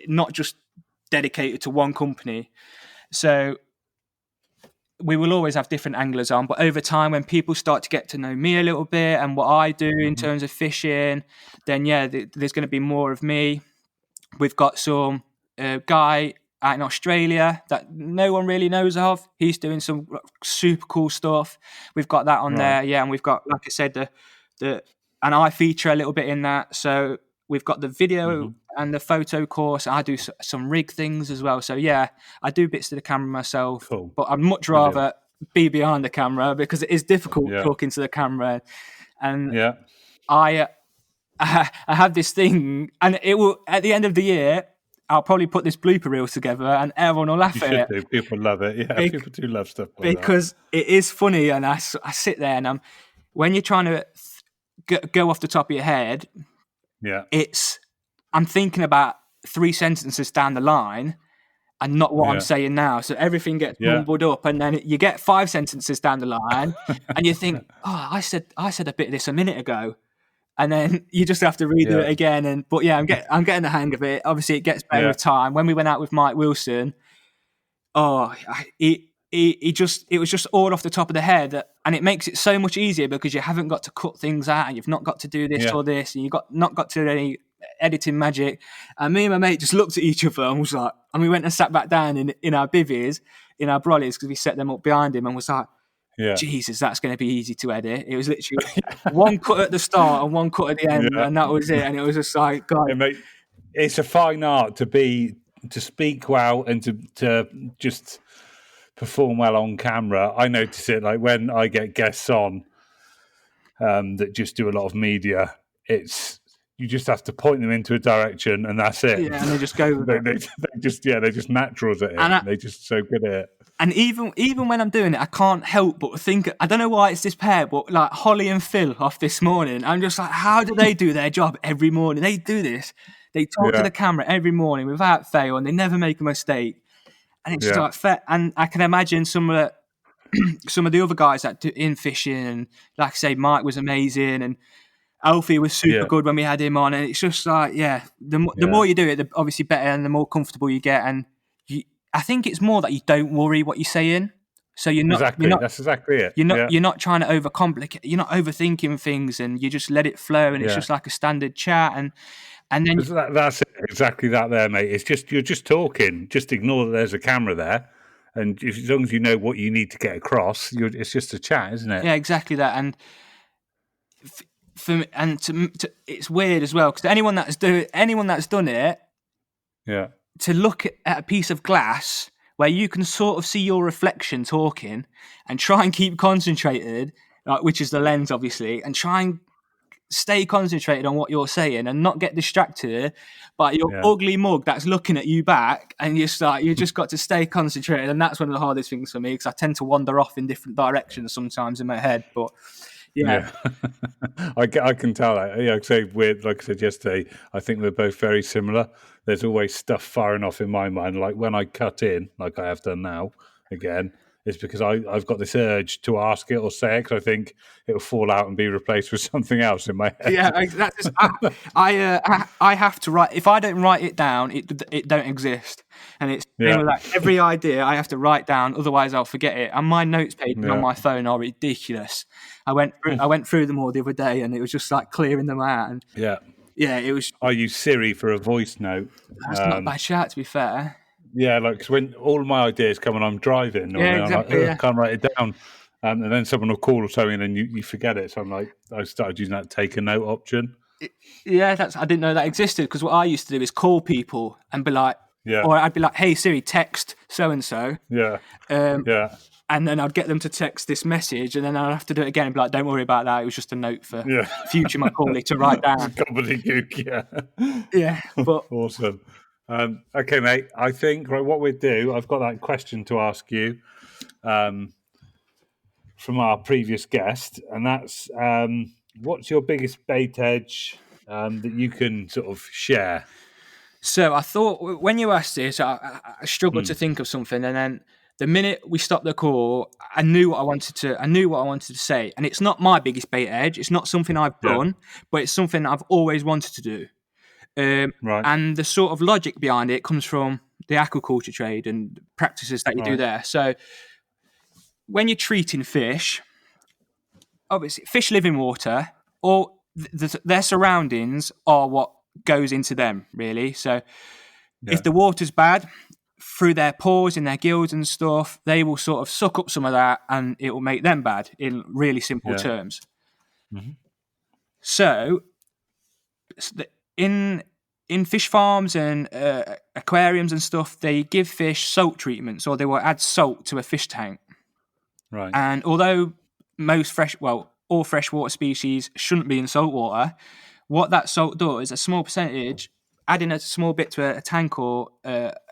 not just dedicated to one company. So we will always have different anglers on, but over time, when people start to get to know me a little bit and what I do in terms of fishing, then there's going to be more of me. We've got some guy out in Australia that no one really knows of. He's doing some super cool stuff. We've got that on there, and we've got, like I said, and I feature a little bit in that. So we've got the video and the photo course. I do some rig things as well. So I do bits to the camera myself. Cool. But I'd much rather be behind the camera, because it is difficult talking to the camera. And I have this thing, and it will, at the end of the year, I'll probably put this blooper reel together and everyone will laugh at it. Do. People love it. Yeah, people do love stuff like because it is funny, and I sit there and when you're trying to go off the top of your head, I'm thinking about 3 sentences down the line and not what I'm saying now. So everything gets mumbled up, and then you get 5 sentences down the line and you think, oh, I said a bit of this a minute ago. And then you just have to redo it again. I'm getting the hang of it. Obviously, it gets better with time. When we went out with Mike Wilson, it was just all off the top of the head, and it makes it so much easier because you haven't got to cut things out, and you've not got to do this or this, and you've not got to editing magic. And me and my mate just looked at each other and was like, and we went and sat back down in our bivvies, in our brollies, because we set them up behind him, and was like, Yeah. Jesus, that's going to be easy to edit. It was literally one cut at the start and one cut at the end, Yeah. and that was it. And it was just like, God. Yeah, mate, it's a fine art to speak well and to just perform well on camera. I notice it like when I get guests on that just do a lot of media. You just have to point them into a direction, and that's it. Yeah, and they just go. They're just naturals at it. They're just so good at it. And even when I'm doing it, I can't help but think. I don't know why it's this pair, but like Holly and Phil off this morning, I'm just like, how do they do their job every morning? They do this. They talk to the camera every morning without fail, and they never make a mistake. And it's just like fair. And I can imagine some of the other guys that do in fishing, and like I say, Mike was amazing, and Alfie was super good when we had him on. And it's just like, the more you do it, the obviously better, and the more comfortable you get. And I think it's more that you don't worry what you're saying. So you're not that's exactly it. You're not trying to overcomplicate. You're not overthinking things, and you just let it flow. And it's just like a standard chat. And then that's it, exactly that there, mate. It's just you're just talking. Just ignore that there's a camera there, and as long as you know what you need to get across, it's just a chat, isn't it? Yeah, exactly that. And for me, it's weird as well, because anyone that's done it, to look at a piece of glass where you can sort of see your reflection talking, and try and keep concentrated, which is the lens, obviously, and try and stay concentrated on what you're saying and not get distracted by your ugly mug that's looking at you back, and you just got to stay concentrated. And that's one of the hardest things for me, because I tend to wander off in different directions sometimes in my head. But I can tell that. Like I said yesterday, I think we're both very similar. There's always stuff firing off in my mind, like when I cut in, like I have done now again. It's because I've got this urge to ask it or say it, because I think it'll fall out and be replaced with something else in my head. Yeah, that's I have to write. If I don't write it down, it don't exist. And it's like every idea I have to write down, otherwise I'll forget it. And my notes pages on my phone are ridiculous. I went through them all the other day, and it was just like clearing them out. And it was. I use Siri for a voice note. That's not a bad shout, to be fair. Yeah, like, cause when all of my ideas come when I'm driving, exactly, I can't write it down, and then someone will call or something, and you forget it. So I'm like, I started using that take a note option. I didn't know that existed, because what I used to do is call people and be like, or I'd be like, hey Siri, text so and so, and then I'd get them to text this message, and then I'd have to do it again and be like, don't worry about that, it was just a note for future Macauley to write down. Gobbledygook, but awesome. Okay, mate. I think what we'd do, I've got that question to ask you from our previous guest, and that's what's your biggest bait edge that you can sort of share? So I thought, when you asked this, I struggled to think of something, and then the minute we stopped the call, I knew what I wanted to say. And it's not my biggest bait edge. It's not something I've done, but it's something I've always wanted to do. And the sort of logic behind it comes from the aquaculture trade and practices that you do there. So when you're treating fish, obviously fish live in water, or their surroundings are what goes into them, really. So if the water's bad, through their pores in their gills and stuff, they will sort of suck up some of that, and it will make them bad, in really simple terms. Mm-hmm. So in fish farms and aquariums and stuff, they give fish salt treatments, or they will add salt to a fish tank. Right. And although all freshwater species shouldn't be in salt water, what that salt does, a small percentage, adding a small bit to a tank, or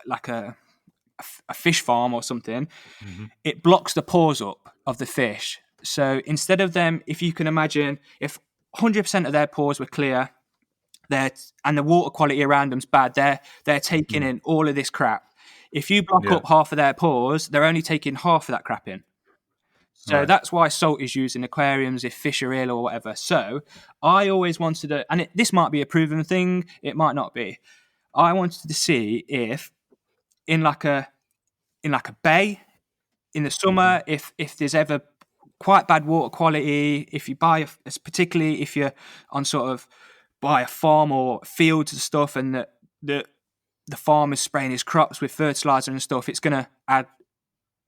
like a fish farm or something, it blocks the pores up of the fish. So instead of them, if you can imagine, if 100% of their pores were clear, and the water quality around them's bad, they're taking in all of this crap. If you block up half of their pores, they're only taking half of that crap in. So that's why salt is used in aquariums if fish are ill or whatever. So I always wanted to, and this might be a proven thing, it might not be. I wanted to see if in like a bay in the summer, if there's ever quite bad water quality, if you buy, particularly if you're on sort of by a farm or fields and stuff, and the farmer's spraying his crops with fertilizer and stuff, it's going to add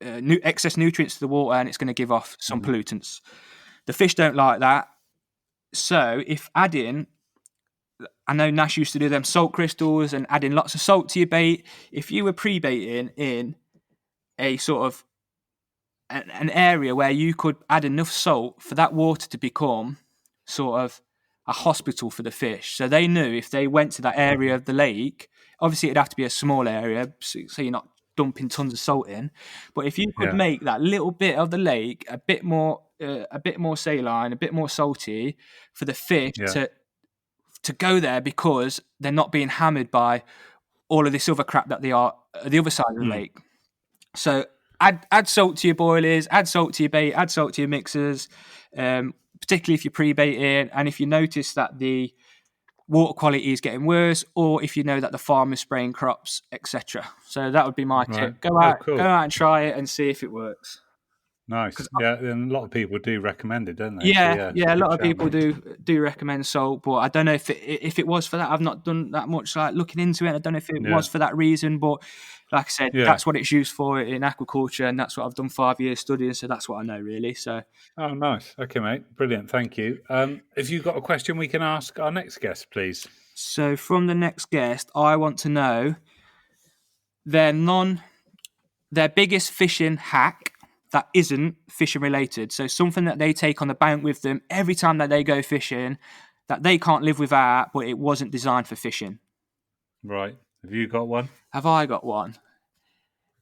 excess nutrients to the water, and it's going to give off some pollutants. The fish don't like that. So if adding, I know Nash used to do them salt crystals and adding lots of salt to your bait. If you were pre-baiting in a sort of an area where you could add enough salt for that water to become sort of a hospital for the fish. So they knew if they went to that area of the lake, obviously it'd have to be a small area, so you're not dumping tons of salt in. But if you could make that little bit of the lake a bit more saline, a bit more salty for the fish to go there, because they're not being hammered by all of this other crap that they are at the other side of the lake. So add salt to your boilies, add salt to your bait, add salt to your mixers, particularly if you're pre-baiting, and if you notice that the water quality is getting worse, or if you know that the farmer's spraying crops, etc. So that would be my tip. Go out and try it and see if it works. Nice. Yeah, and a lot of people do recommend it, don't they? Yeah, a lot of people do recommend salt, but I don't know if it was for that. I've not done that much like looking into it. I don't know if it was for that reason, but like I said, that's what it's used for in aquaculture, and that's what I've done 5 years studying, so that's what I know really. So oh, nice. Okay, mate. Brilliant. Thank you. If you've got a question we can ask our next guest, please. So from the next guest, I want to know their biggest fishing hack that isn't fishing related. So something that they take on the bank with them every time that they go fishing, that they can't live without, but it wasn't designed for fishing. Right. Have you got one? Have I got one?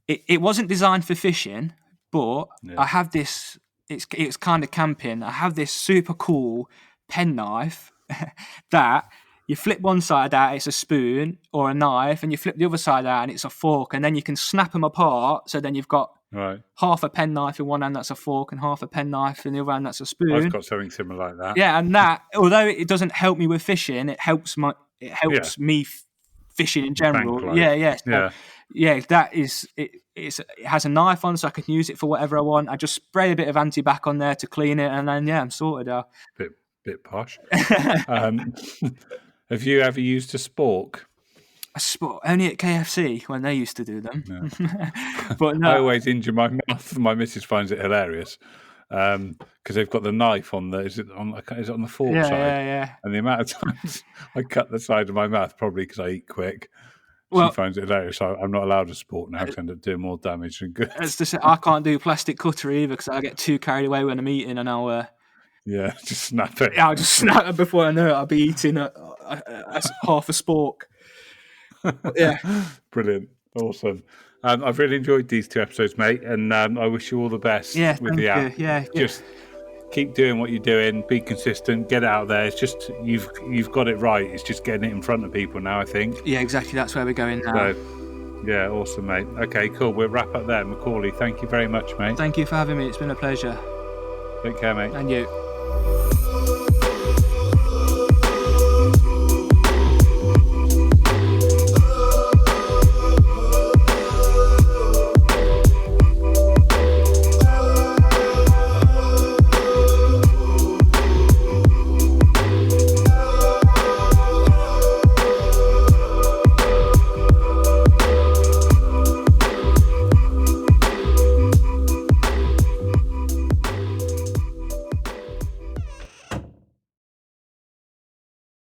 It wasn't designed for fishing, but I have this, it's kind of camping. I have this super cool penknife that you flip one side out, it's a spoon or a knife, and you flip the other side out and it's a fork, and then you can snap them apart, so then you've got half a penknife in one hand that's a fork, and half a penknife in the other hand that's a spoon. I've got something similar like that. Yeah, and that, although it doesn't help me with fishing, it helps me fishing in general. That is it. It has a knife on, so I can use it for whatever I want. I just spray a bit of anti-bac on there to clean it, and then I'm sorted out. Bit posh. Have you ever used a spork? A spork only at KFC when they used to do them. But no, I always injure my mouth. My missus finds it hilarious because they've got the knife on the. Is it on the fork side? Yeah. And the amount of times I cut the side of my mouth, probably because I eat quick. She finds it hilarious. I'm not allowed a spork now because I end up doing more damage than good. I can't do plastic cutlery either because I get too carried away when I'm eating, and I'll. Just snap it. Yeah, I'll just snap it before I know it. I'll be eating half a spork. Yeah. Brilliant. Awesome. I've really enjoyed these 2 episodes, mate, and I wish you all the best with the app. Yeah. Just keep doing what you're doing, be consistent, get it out there. It's just you've got it right. It's just getting it in front of people now, I think. Yeah, exactly. That's where we're going now. So, yeah, awesome, mate. Okay, cool. We'll wrap up there. Macauley, thank you very much, mate. Thank you for having me. It's been a pleasure. Take care, mate. And you.